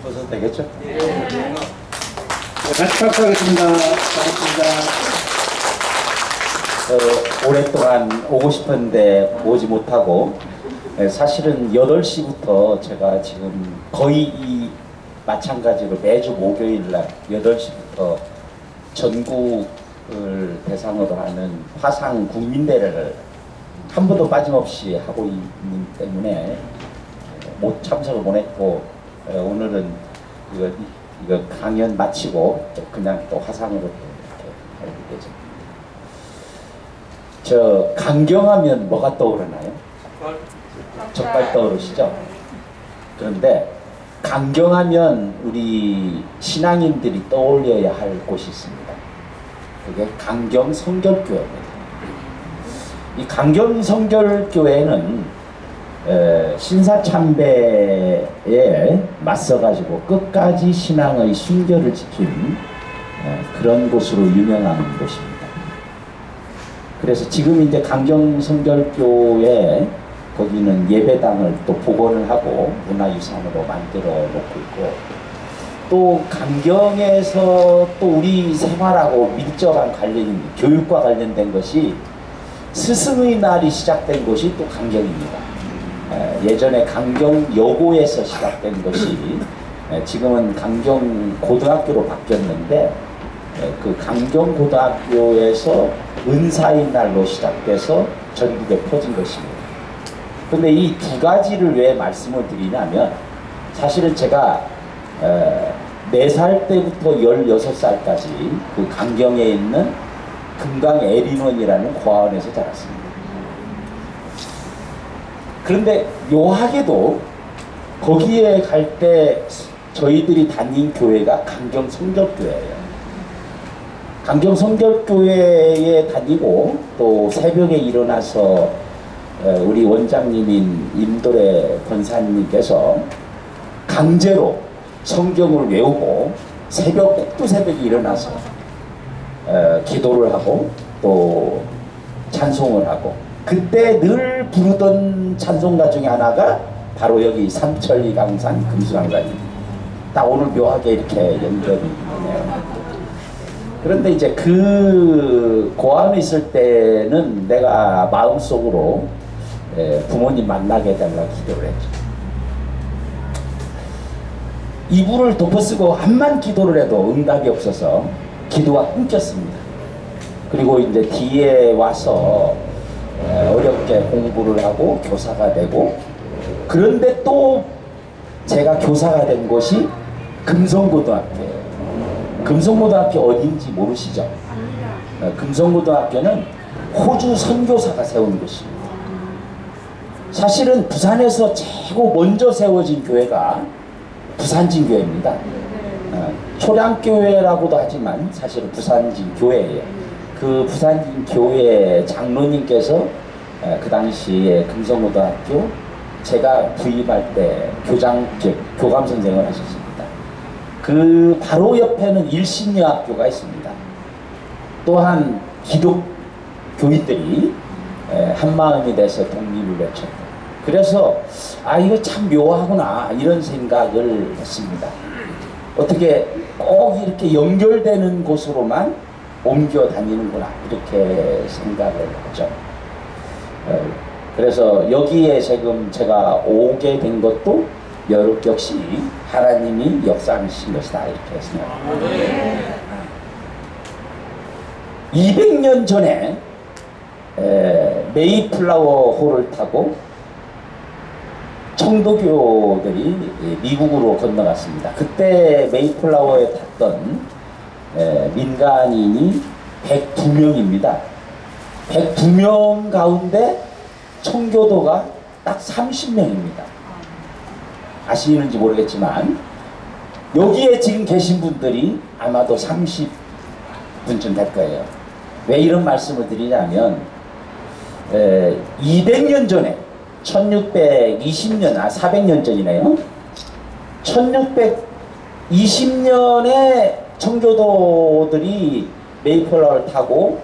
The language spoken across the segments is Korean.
벗어도 되겠죠? 예. 같이 박수하겠습니다. 반갑습니다. 오랫동안 오고 싶었는데 오지 못하고, 사실은 8시부터 제가 지금 거의 이 마찬가지로 매주 목요일날 8시부터 전국을 대상으로 하는 화상 국민대회를 한 번도 빠짐없이 하고 있기 때문에 못 참석을 못했고, 오늘은 이거 강연 마치고 그냥 또 화상으로 이렇게 하게 되죠. 저 강경하면 뭐가 떠오르나요? 젓갈 떠오르시죠? 그런데 강경하면 우리 신앙인들이 떠올려야 할 곳이 있습니다. 그게 강경성결교회입니다. 이 강경성결교회는 신사참배에 맞서가지고 끝까지 신앙의 순결을 지킨 그런 곳으로 유명한 곳입니다. 그래서 지금 이제 강경성결교회 거기는 예배당을 또 복원을 하고 문화유산으로 만들어 놓고 있고, 또 강경에서 또 우리 생활하고 밀접한 관련이 교육과 관련된 것이 스승의 날이 시작된 곳이 또 강경입니다. 예전에 강경여고에서 시작된 것이 지금은 강경고등학교로 바뀌었는데, 그 강경고등학교에서 은사의 날로 시작돼서 전국에 퍼진 것입니다. 근데 이 두 가지를 왜 말씀을 드리냐면, 사실은 제가 4살 때부터 16살까지 그 강경에 있는 금강 에린원이라는 고아원에서 자랐습니다. 그런데 묘하게도 거기에 갈 때 저희들이 다닌 교회가 강경성결교회예요. 강경성결교회에 다니고 또 새벽에 일어나서 우리 원장님인 임도래 권사님께서 강제로 성경을 외우고 꼭두새벽에 일어나서 기도를 하고 또 찬송을 하고, 그때 늘 부르던 찬송가 중에 하나가 바로 여기 삼천리 강산 금수강산입니다. 딱 오늘 묘하게 이렇게 연결이 되네요. 그런데 이제 그 고아원에 있을 때는 내가 마음속으로 부모님 만나게 해달라고 기도를 했죠. 이불을 덮어쓰고 한만 기도를 해도 응답이 없어서 기도가 끊겼습니다. 그리고 이제 뒤에 와서 어렵게 공부를 하고 교사가 되고, 그런데 또 제가 교사가 된 곳이 금성고등학교예요. 금성고등학교 어딘지 모르시죠? 금성고등학교는 호주 선교사가 세운 곳입니다. 사실은 부산에서 최고 먼저 세워진 교회가 부산진교회입니다. 초량교회라고도 하지만 사실은 부산진교회예요. 그 부산진교회 장로님께서 그 당시에 금성고등학교 제가 부임할 때 교감 선생을 하셨습니다. 그 바로 옆에는 일신여학교가 있습니다. 또한 기독교인들이 한마음이 돼서 독립을 외쳤고, 그래서 이거 참 묘하구나 이런 생각을 했습니다. 어떻게 꼭 이렇게 연결되는 곳으로만 옮겨 다니는구나 이렇게 생각을 했죠. 그래서 여기에 지금 제가 오게 된 것도 역시 하나님이 역사하신 것이다 이렇게 생각합니다. 200년 전에 메이플라워 호를 타고 청도교들이 미국으로 건너갔습니다. 그때 메이플라워에 탔던 민간인이 102명입니다. 102명 가운데 청교도가 딱 30명입니다. 아시는지 모르겠지만 여기에 지금 계신 분들이 아마도 30분쯤 될 거예요. 왜 이런 말씀을 드리냐면 200년 전에 1620년 400년 전이네요. 1620년에 청교도들이 메이플라워를 타고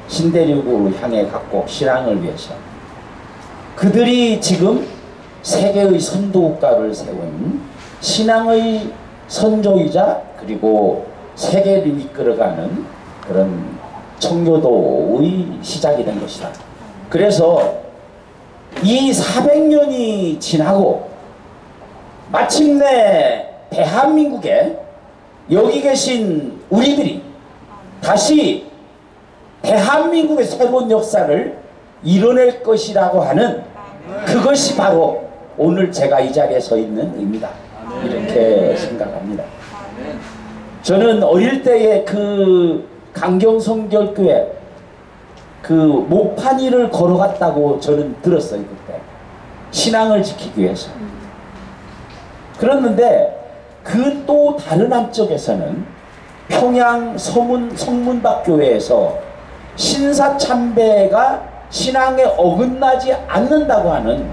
신대륙으로 향해 갔고 신앙을 위해서 그들이 지금 세계의 선도국가를 세운 신앙의 선조이자 그리고 세계를 이끌어가는 그런 청교도의 시작이 된 것이다. 그래서 이 400년이 지나고 마침내 대한민국에 여기 계신 우리들이 다시 대한민국의 새로운 역사를 이뤄낼 것이라고 하는 그것이 바로 오늘 제가 이 자리에 서 있는 의미다. 이렇게 생각합니다. 저는 어릴 때에 그 강경성결교회 그 목판 위를 걸어갔다고 저는 들었어요. 그때 신앙을 지키기 위해서. 그랬는데 그 또 다른 한쪽에서는 평양 성문박 교회에서 신사참배가 신앙에 어긋나지 않는다고 하는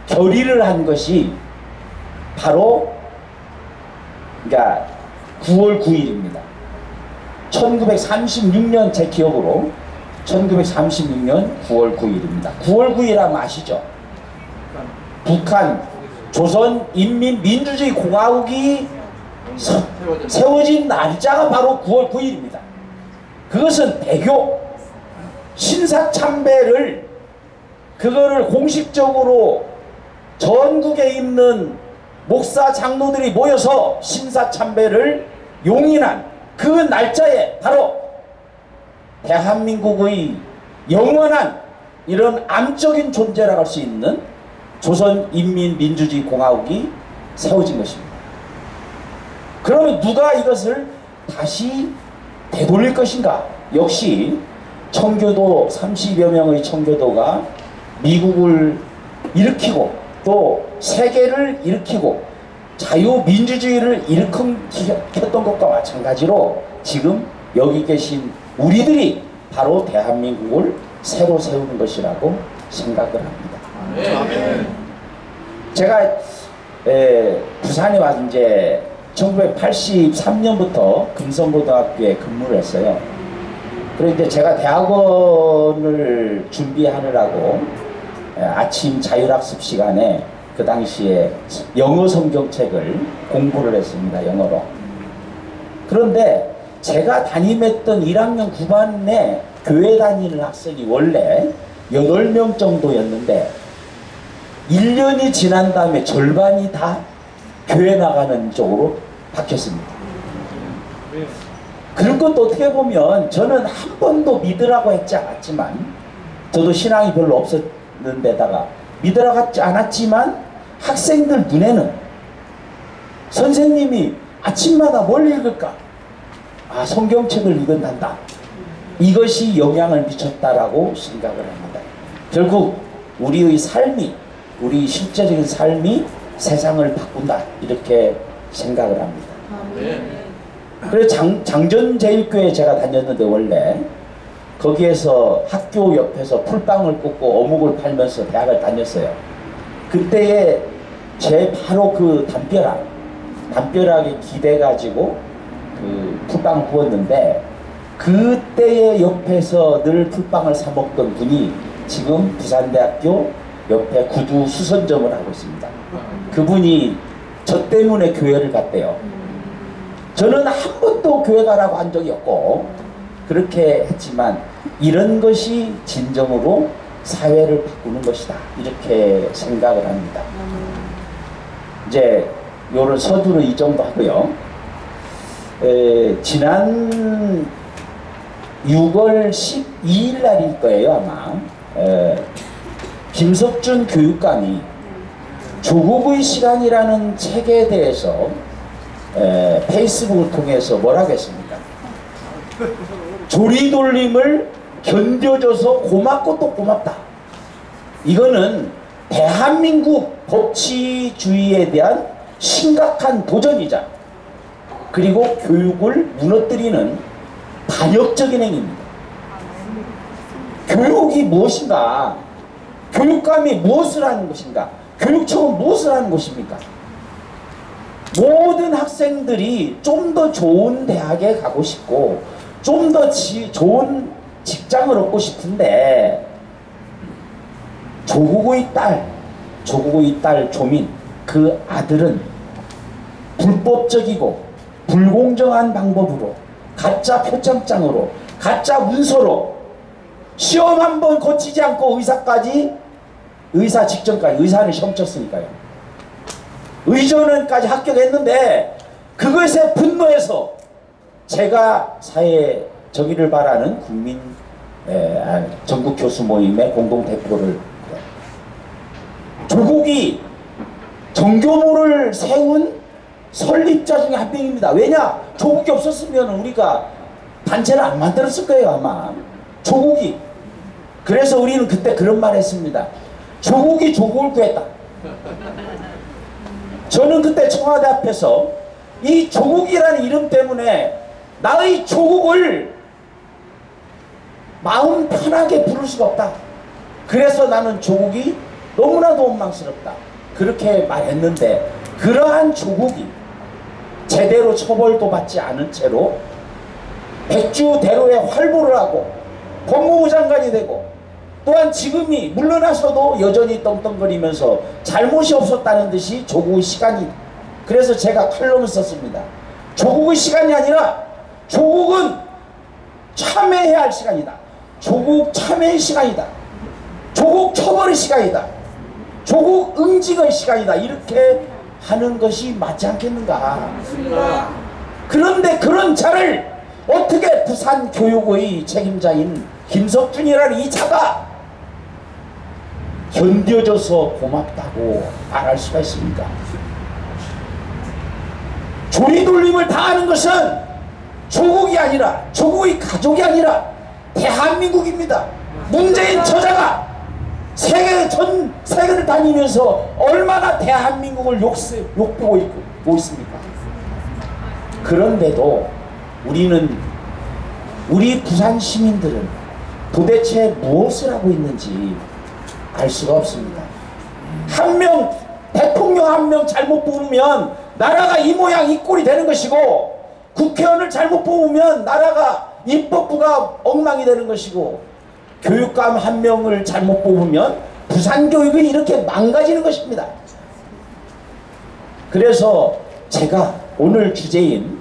결의를 한 것이 바로 그러니까 9월 9일입니다. 1936년 제 기억으로 1936년 9월 9일입니다. 9월 9일 하면 아시죠? 북한 조선인민민주주의 공화국이 세워진 날짜가 바로 9월 9일입니다. 그것은 대교 신사참배를 그거를 공식적으로 전국에 있는 목사 장로들이 모여서 신사참배를 용인한 그 날짜에 바로 대한민국의 영원한 이런 암적인 존재라고 할 수 있는 조선인민민주주의 공화국이 세워진 것입니다. 그러면 누가 이것을 다시 되돌릴 것인가? 역시 청교도 30여 명의 청교도가 미국을 일으키고 또 세계를 일으키고 자유민주주의를 일으켰던 것과 마찬가지로 지금 여기 계신 우리들이 바로 대한민국을 새로 세우는 것이라고 생각을 합니다. 제가 부산에 와서 이제 1983년부터 금성고등학교에 근무를 했어요. 그런데 제가 대학원을 준비하느라고 아침 자율학습 시간에 그 당시에 영어 성경책을 공부를 했습니다. 영어로. 그런데 제가 담임했던 1학년 9반에 교회 다니는 학생이 원래 8명 정도였는데 1년이 지난 다음에 절반이 다 교회 나가는 쪽으로 바뀌었습니다. 그런 것도 어떻게 보면 저는 한 번도 믿으라고 했지 않았지만 저도 신앙이 별로 없었는 데다가 믿으라고 하지 않았지만 학생들 눈에는 선생님이 아침마다 뭘 읽을까? 아, 성경책을 읽는단다. 이것이 영향을 미쳤다라고 생각을 합니다. 결국 우리의 삶이 우리 실제적인 삶이 세상을 바꾼다 이렇게 생각을 합니다. 그래서 장전제일교회 제가 다녔는데 원래 거기에서 학교 옆에서 풀빵을 꽂고 어묵을 팔면서 대학을 다녔어요. 그때에 제 바로 그 담벼락에 기대가지고 그 풀빵을 구웠는데 그때의 옆에서 늘 풀빵을 사 먹던 분이 지금 부산대학교 옆에 구두 수선점을 하고 있습니다. 그분이 저 때문에 교회를 갔대요. 저는 한 번도 교회 가라고 한 적이 없고 그렇게 했지만 이런 것이 진정으로 사회를 바꾸는 것이다 이렇게 생각을 합니다. 이제 요런 서두를 이 정도 하고요. 지난 6월 12일 날일 거예요 아마. 김석준 교육감이 조국의 시간이라는 책에 대해서 페이스북을 통해서 뭐라고 했습니까? 조리돌림을 견뎌줘서 고맙고 또 고맙다. 이거는 대한민국 법치주의에 대한 심각한 도전이자 그리고 교육을 무너뜨리는 반역적인 행위입니다. 교육이 무엇인가? 교육감이 무엇을 하는 것인가? 교육청은 무엇을 하는 것입니까? 모든 학생들이 좀 더 좋은 대학에 가고 싶고 좀 더 좋은 직장을 얻고 싶은데 조국의 딸 조민 그 아들은 불법적이고 불공정한 방법으로 가짜 표창장으로 가짜 문서로 시험 한 번 거치지 않고 의사 직전까지 의사는 시험 쳤으니까요. 의전원까지 합격했는데 그것에 분노해서 제가 사회 정의를 바라는 국민 전국 교수 모임의 공동 대표를 조국이 정교모를 세운 설립자 중에 한 명입니다. 왜냐? 조국이 없었으면 우리가 단체를 안 만들었을 거예요, 아마. 조국이. 그래서 우리는 그때 그런 말 했습니다. 조국이 조국을 구했다. 저는 그때 청와대 앞에서 이 조국이라는 이름 때문에 나의 조국을 마음 편하게 부를 수가 없다. 그래서 나는 조국이 너무나도 원망스럽다. 그렇게 말했는데 그러한 조국이 제대로 처벌도 받지 않은 채로 백주대로에 활보를 하고 법무부 장관이 되고 또한 지금이 물러나서도 여전히 떵떵거리면서 잘못이 없었다는 듯이 조국의 시간이, 그래서 제가 칼럼을 썼습니다. 조국의 시간이 아니라 조국은 참회해야 할 시간이다. 조국 참회의 시간이다. 조국 처벌의 시간이다. 조국 응징의 시간이다. 이렇게 하는 것이 맞지 않겠는가. 그런데 그런 자를 어떻게 부산교육의 책임자인 김석준이라는 이 자가 견뎌줘서 고맙다고 말할 수가 있습니까? 조리돌림을 당하는 것은 조국이 아니라, 조국의 가족이 아니라 대한민국입니다. 문재인 저자가 전 세계를 다니면서 얼마나 대한민국을 욕보고 있습니까? 그런데도 우리 부산 시민들은 도대체 무엇을 하고 있는지 알 수가 없습니다. 대통령 한 명 잘못 뽑으면 나라가 이 모양 이 꼴이 되는 것이고, 국회의원을 잘못 뽑으면 나라가 입법부가 엉망이 되는 것이고, 교육감 한 명을 잘못 뽑으면 부산교육이 이렇게 망가지는 것입니다. 그래서 제가 오늘 주제인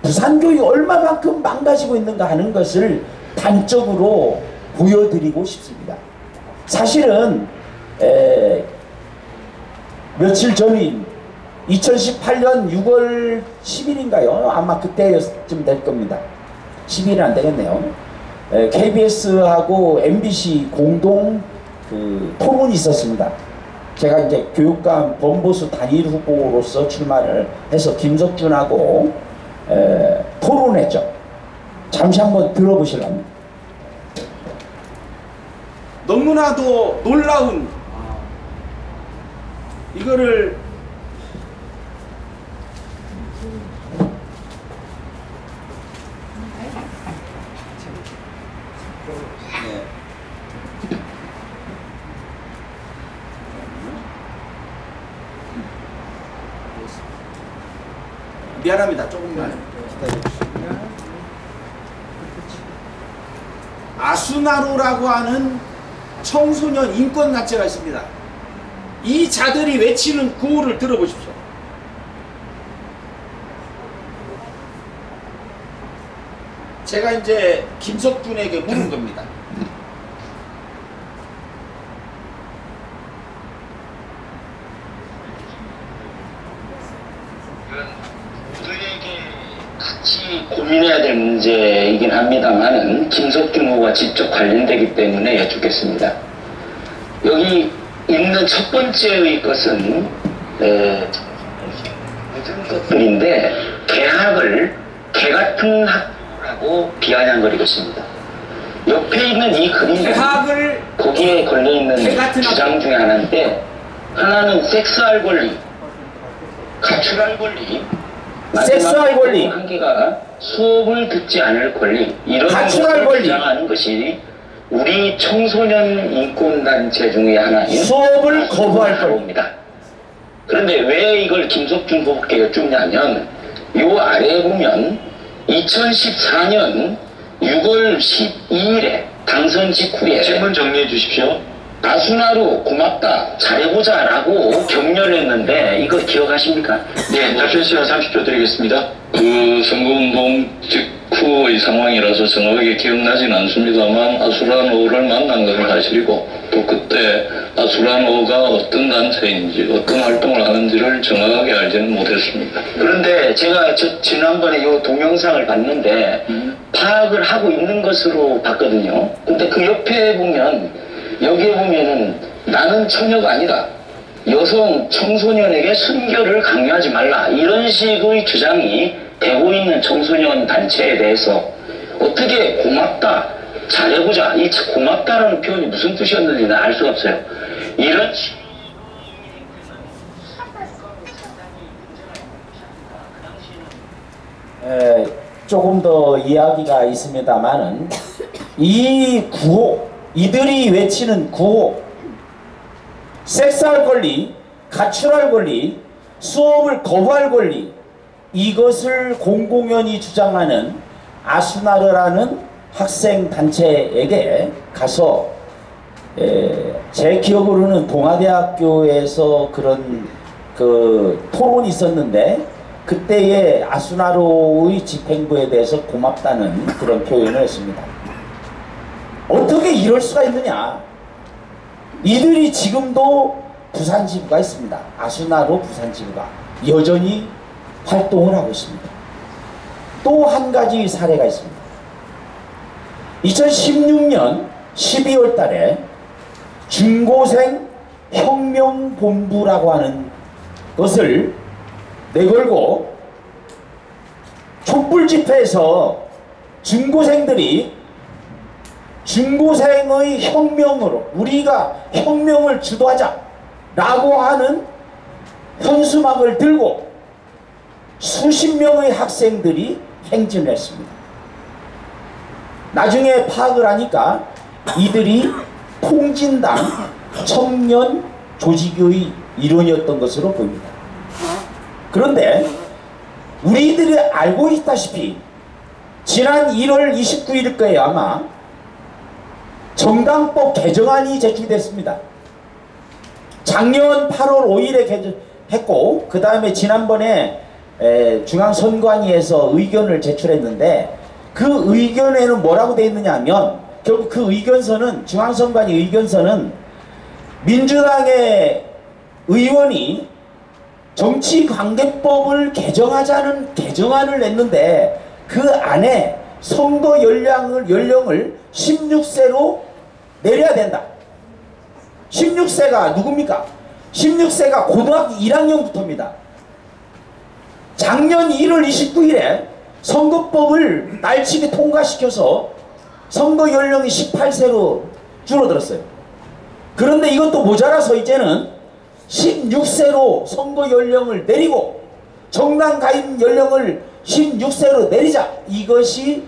부산교육이 얼마만큼 망가지고 있는가 하는 것을 단적으로 보여드리고 싶습니다. 사실은 며칠 전인 2018년 6월 10일인가요? 아마 그때쯤 될 겁니다. 10일은 안 되겠네요. KBS하고 MBC 공동 토론이 있었습니다. 제가 이제 교육감 범보수 단일 후보로서 출마를 해서 김석준하고 토론했죠. 잠시 한번 들어보실랍니다. 너무나도 놀라운 이거를 미안합니다. 조금만 기다려주시면. 아수나루라고 하는 청소년 인권단체가 있습니다. 이 자들이 외치는 구호를 들어보십시오. 제가 이제 김석준에게 물은 겁니다. 같이 고민해야 될 문제이긴 합니다만은 김석준 후보와 직접 관련되기 때문에 여쭙겠습니다. 여기 있는 첫 번째의 것은 것들인데 개학을 개같은 학교라고 비아냥거리고 있습니다. 옆에 있는 이 그림은 거기에 걸려있는 주장 중에 하나인데, 하나는 섹스할 권리, 가출할 권리, 섹스할 권리, 한 개가 수업을 듣지 않을 권리, 이런 가출할 권리 주장하는 것이 우리 청소년 인권단체 중에 하나인 수업을 거부할 권리입니다. 그런데 왜 이걸 김석준 후보께 여쭙냐면, 요 아래에 보면 2014년 6월 12일에 당선 직후에 질문 정리해 주십시오. 아수나로 고맙다 잘해보자라고 격려를 했는데 이거 기억하십니까? 네, 답변 시간 30초 드리겠습니다. 그 선거운동 직후의 상황이라서 정확하게 기억나진 않습니다만 아수라노를 만난 건 사실이고 또 그때 아수라노가 어떤 단체인지 어떤 활동을 하는지를 정확하게 알지는 못했습니다. 그런데 제가 지난번에 이 동영상을 봤는데 파악을 하고 있는 것으로 봤거든요. 근데 그 옆에 보면 여기에 보면은 나는 처녀가 아니다. 여성 청소년에게 순결을 강요하지 말라. 이런 식의 주장이 되고 있는 청소년 단체에 대해서 어떻게 고맙다, 잘해보자. 이 고맙다라는 표현이 무슨 뜻이었는지는 알 수가 없어요. 이런 조금 더 이야기가 있습니다만은 이 구호, 이들이 외치는 구호, 섹스할 권리, 가출할 권리, 수업을 거부할 권리, 이것을 공공연히 주장하는 아수나르라는 학생 단체에게 가서 제 기억으로는 동아대학교에서 그런 그 토론이 있었는데 그때의 아수나로의 집행부에 대해서 고맙다는 그런 표현을 했습니다. 어떻게 이럴 수가 있느냐. 이들이 지금도 부산지부가 있습니다. 아수나로 부산지부가 여전히 활동을 하고 있습니다. 또 한 가지 사례가 있습니다. 2016년 12월 달에 중고생 혁명본부라고 하는 것을 내걸고 촛불 집회에서 중고생들이 중고생의 혁명으로 우리가 혁명을 주도하자 라고 하는 현수막을 들고 수십 명의 학생들이 행진을 했습니다. 나중에 파악을 하니까 이들이 통진당 청년 조직의 일원이었던 것으로 보입니다. 그런데 우리들이 알고 있다시피 지난 1월 29일 거예요. 아마 정당법 개정안이 제출됐습니다. 작년 8월 5일에 개정했고 그 다음에 지난번에 중앙선관위에서 의견을 제출했는데 그 의견에는 뭐라고 되어 있느냐 하면 결국 그 의견서는 중앙선관위 의견서는 민주당의 의원이 정치관계법을 개정하자는 개정안을 냈는데 그 안에 선거 연령을 16세로 내려야 된다. 16세가 누굽니까? 16세가 고등학교 1학년부터입니다. 작년 1월 29일에 선거법을 날치기 통과시켜서 선거 연령이 18세로 줄어들었어요. 그런데 이것도 모자라서 이제는 16세로 선거 연령을 내리고 정당 가입 연령을 16세로 내리자. 이것이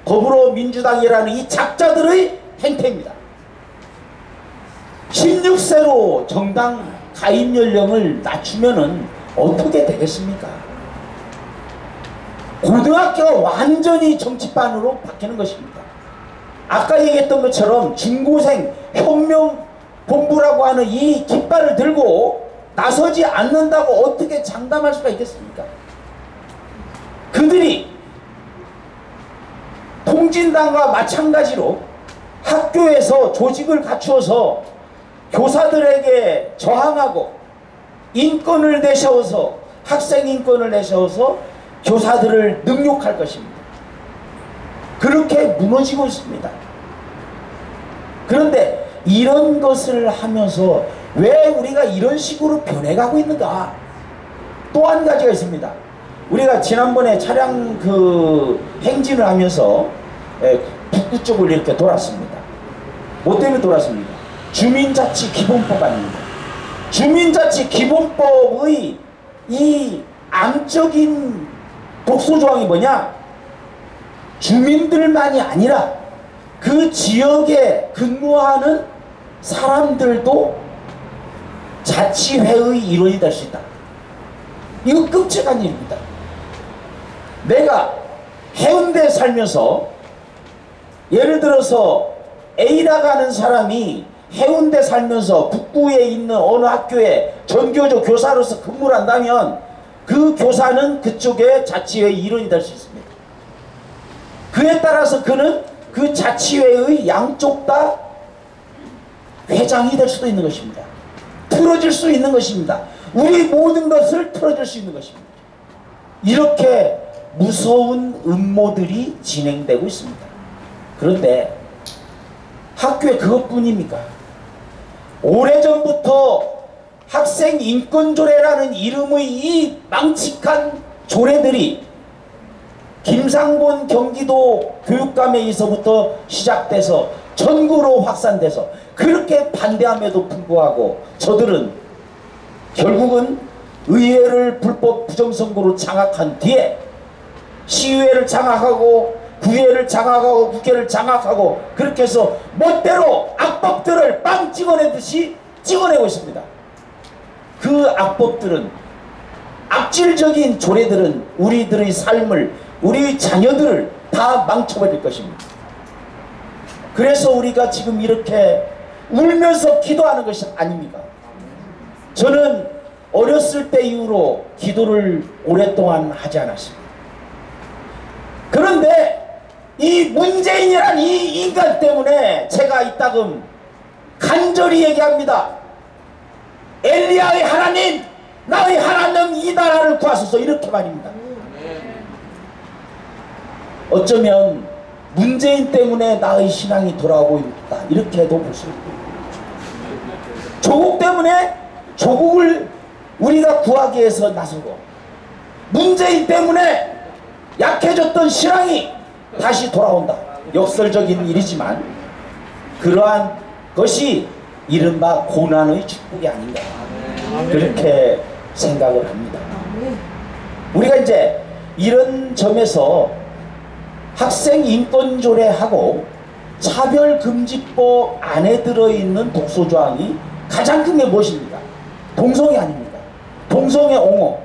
더불어민주당이라는 이 작자들의 행태입니다. 16세로 정당 가입 연령을 낮추면은 어떻게 되겠습니까? 고등학교가 완전히 정치반으로 바뀌는 것입니다. 아까 얘기했던 것처럼 중고생 혁명본부라고 하는 이 깃발을 들고 나서지 않는다고 어떻게 장담할 수가 있겠습니까? 그들이 통진당과 마찬가지로 학교에서 조직을 갖추어서 교사들에게 저항하고 인권을 내세워서 학생 인권을 내세워서 교사들을 능욕할 것입니다. 그렇게 무너지고 있습니다. 그런데 이런 것을 하면서 왜 우리가 이런 식으로 변해가고 있는가? 또 한 가지가 있습니다. 우리가 지난번에 차량 행진을 하면서 북구 쪽을 이렇게 돌았습니다. 뭐 때문에 돌았습니까? 주민자치 기본법 아닙니까? 주민자치 기본법의 이 암적인 독소조항이 뭐냐? 주민들만이 아니라 그 지역에 근무하는 사람들도 자치회의 일원이 될 수 있다. 이거 끔찍한 일입니다. 내가 해운대에 살면서 예를 들어서 A라고 하는 사람이 해운대 살면서 북부에 있는 어느 학교에 전교조 교사로서 근무를 한다면 그 교사는 그쪽의 자치회의 일원이 될 수 있습니다. 그에 따라서 그는 그 자치회의 양쪽 다 회장이 될 수도 있는 것입니다. 틀어질 수 있는 것입니다. 우리 모든 것을 틀어줄 수 있는 것입니다. 이렇게 무서운 음모들이 진행되고 있습니다. 그런데 학교에 그것뿐입니까? 오래전부터 학생 인권조례라는 이름의 이 망측한 조례들이 김상곤 경기도 교육감에서부터 시작돼서 전국으로 확산돼서 그렇게 반대함에도 불구하고 저들은 결국은 의회를 불법 부정선거로 장악한 뒤에 시의회를 장악하고 구의회를 장악하고 국회를 장악하고 그렇게 해서 멋대로 악법들을 빵 찍어내듯이 찍어내고 있습니다. 그 악법들은, 악질적인 조례들은 우리들의 삶을, 우리 자녀들을 다 망쳐버릴 것입니다. 그래서 우리가 지금 이렇게 울면서 기도하는 것이 아닙니까? 저는 어렸을 때 이후로 기도를 오랫동안 하지 않았습니다. 그런데 이 문재인이란 이 인간 때문에 제가 이따금 간절히 얘기합니다. 엘리야의 하나님, 나의 하나님 이 나라를 구하소서, 이렇게 말입니다. 어쩌면 문재인 때문에 나의 신앙이 돌아오고 있다, 이렇게 해도 볼 수 있고, 조국 때문에 조국을 우리가 구하기 위해서 나서고, 문재인 때문에 약해졌던 신앙이 다시 돌아온다. 역설적인 일이지만 그러한 것이 이른바 고난의 축복이 아닌가, 그렇게 생각을 합니다. 우리가 이제 이런 점에서 학생 인권조례하고 차별금지법 안에 들어있는 독소조항이 가장 큰 게 무엇입니까? 동성애 아닙니까? 동성애 옹호.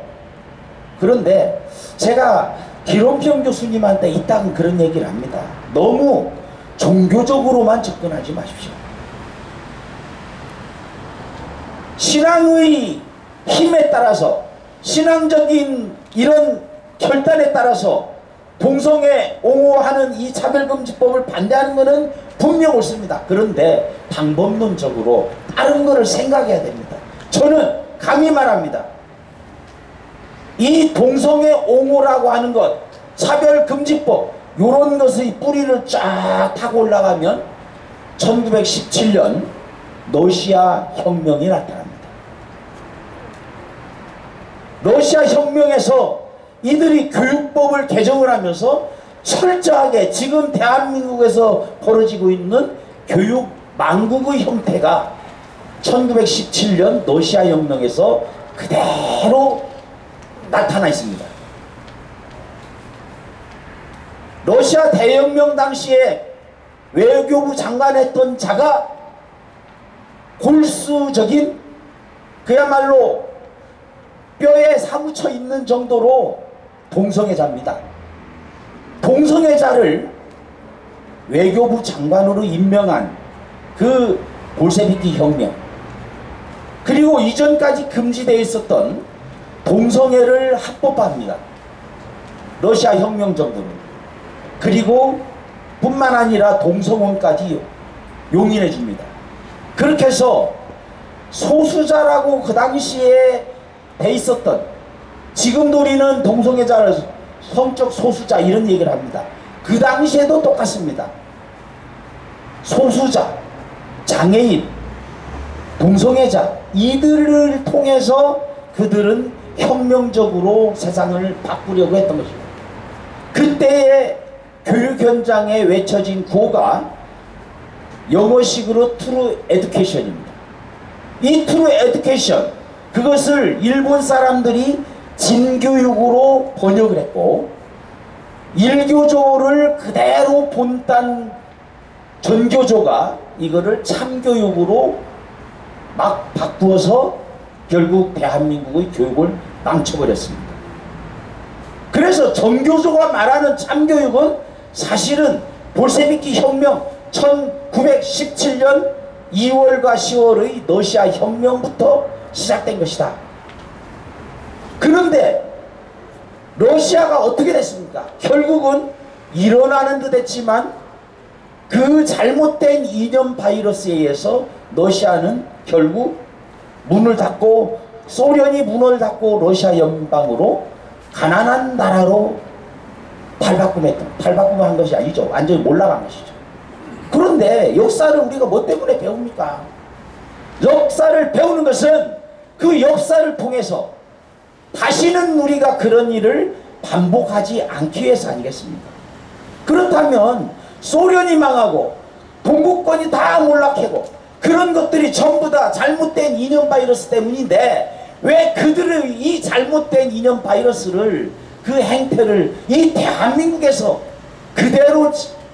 그런데 제가 기론평 교수님한테 이따금 그런 얘기를 합니다. 너무 종교적으로만 접근하지 마십시오. 신앙의 힘에 따라서, 신앙적인 이런 결단에 따라서 동성애 옹호하는 이 차별금지법을 반대하는 것은 분명 옳습니다. 그런데 방법론적으로 다른 것을 생각해야 됩니다. 저는 감히 말합니다. 이 동성애 옹호라고 하는 것, 차별금지법, 요런 것의 뿌리를 쫙 타고 올라가면 1917년 러시아 혁명이 나타납니다. 러시아 혁명에서 이들이 교육법을 개정을 하면서 철저하게 지금 대한민국에서 벌어지고 있는 교육 망국의 형태가 1917년 러시아 혁명에서 그대로 나타나 있습니다. 러시아 대혁명 당시에 외교부 장관 했던 자가 골수적인, 그야말로 뼈에 사무쳐 있는 정도로 동성애자입니다. 동성애자를 외교부 장관으로 임명한 그 볼셰비키 혁명, 그리고 이전까지 금지되어 있었던 동성애를 합법화합니다. 러시아 혁명 정부는. 그리고 뿐만 아니라 동성혼까지 용인해 줍니다. 그렇게 해서 소수자라고 그 당시에 돼 있었던, 지금도 우리는 동성애자를 성적 소수자 이런 얘기를 합니다. 그 당시에도 똑같습니다. 소수자, 장애인, 동성애자, 이들을 통해서 그들은 혁명적으로 세상을 바꾸려고 했던 것입니다. 그때의 교육 현장에 외쳐진 구호가 영어식으로 트루 에듀케이션입니다. 이 트루 에듀케이션, 그것을 일본 사람들이 진교육으로 번역을 했고, 일교조를 그대로 본딴 전교조가 이거를 참교육으로 막 바꾸어서 결국 대한민국의 교육을 망쳐버렸습니다. 그래서 전교조가 말하는 참교육은 사실은 볼셰비키 혁명 1917년 2월과 10월의 러시아 혁명부터 시작된 것이다. 그런데 러시아가 어떻게 됐습니까? 결국은 일어나는 듯 했지만 그 잘못된 이념 바이러스에 의해서 러시아는 결국 문을 닫고, 소련이 문을 닫고 러시아 연방으로 가난한 나라로 탈바꿈한 것이 아니죠. 완전히 몰락한 것이죠. 그런데 역사를 우리가 뭐 때문에 배웁니까? 역사를 배우는 것은 그 역사를 통해서 다시는 우리가 그런 일을 반복하지 않기 위해서 아니겠습니까? 그렇다면 소련이 망하고 동구권이 다 몰락하고 그런 것들이 전부 다 잘못된 이념 바이러스 때문인데 왜 그들의 이 잘못된 이념 바이러스를, 그 행태를 이 대한민국에서 그대로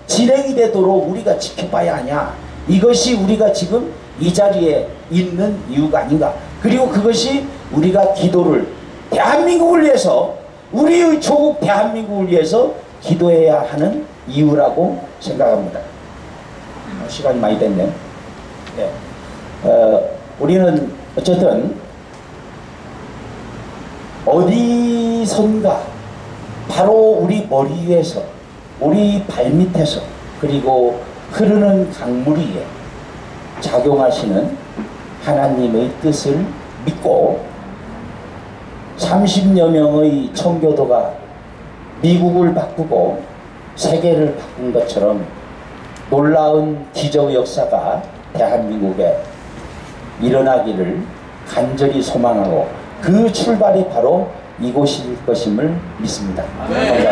진행이 되도록 우리가 지켜봐야 하냐? 이것이 우리가 지금 이 자리에 있는 이유가 아닌가. 그리고 그것이 우리가 기도를, 대한민국을 위해서, 우리의 조국 대한민국을 위해서 기도해야 하는 이유라고 생각합니다. 시간이 많이 됐네요. 네. 우리는 어쨌든 어디선가 바로 우리 머리 위에서, 우리 발밑에서, 그리고 흐르는 강물 위에 작용하시는 하나님의 뜻을 믿고 30여 명의 청교도가 미국을 바꾸고 세계를 바꾼 것처럼 놀라운 기적 역사가 대한민국에 일어나기를 간절히 소망하고 그 출발이 바로 이곳일 것임을 믿습니다. 감사합니다.